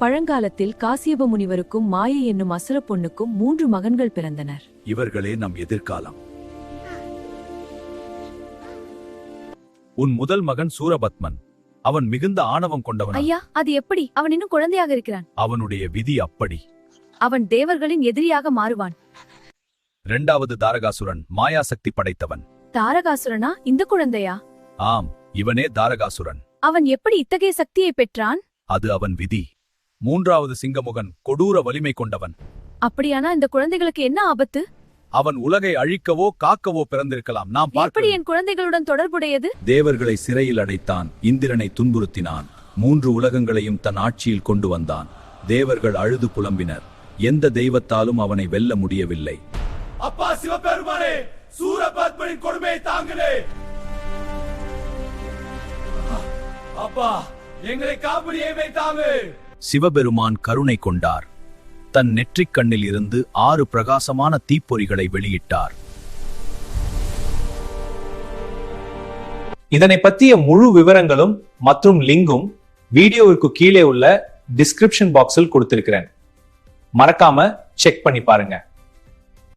பழங்காலத்தில் காசியப முனிவருக்கும் மாயை என்னும் அசுர பொண்ணுக்கும் 3 மகன்கள் பிறந்தனர். இவர்களே நம் எதிர்காலம். உன் முதல் மகன் சூரபத்மன். அவன் மிகுந்த ஆணவம் கொண்டவன். ஐயா, அது எப்படி? அவன் இன்னும் குழந்தையாக இருக்கிறான். அவனுடைய விதி அப்படி. அவன் தேவர்களின் எதிரியாக மாறுவான். 2வது தாரகாசுரன், மாயாசக்தி படைத்தவன். தாரகாசுரனா? இந்த குழந்தையா? ஆம், இவனே தாரகாசுரன். அவன் எப்படி இத்தகைய சக்தியை பெற்றான்? அது அவன் விதி. 3வது சிங்கமுகன், கொடூர வலிமை கொண்டவன். அப்படியானா இந்த குழந்தைகளுக்கு என்ன ஆபத்து? அவன் உலகை அழிக்கவோ காக்கவோ பிறந்திருக்கலாம். நாம் எப்படி என் குழந்தைகளுடன் தொடர்புடையது? தேவர்களை சிறையில் அடைத்தான், இந்திரனை துன்புறுத்தினான், 3 உலகங்களையும் தன் ஆட்சியில் கொண்டு வந்தான். தேவர்கள் அழுது புலம்பினர். எந்த தெய்வத்தாலும் அவனை வெல்ல முடியவில்லை. அப்பா சிவபெருமானே, சூரபத்மனின் கொடுமையை தாங்களே. அப்பா, எங்களை காப்படியை தாங்க. சிவபெருமான் கருணை கொண்டார். தன் நெற்றிக் கண்ணில் இருந்து 6 பிரகாசமான தீப்பொறிகளை வெளியிட்டார். இதனை பற்றிய முழு விவரங்களும் மற்றும் லிங்கும் வீடியோவிற்கு கீழே உள்ள டிஸ்கிரிப்ஷன் பாக்ஸில் கொடுத்திருக்கிறேன். மறக்காம செக் பண்ணி பாருங்க.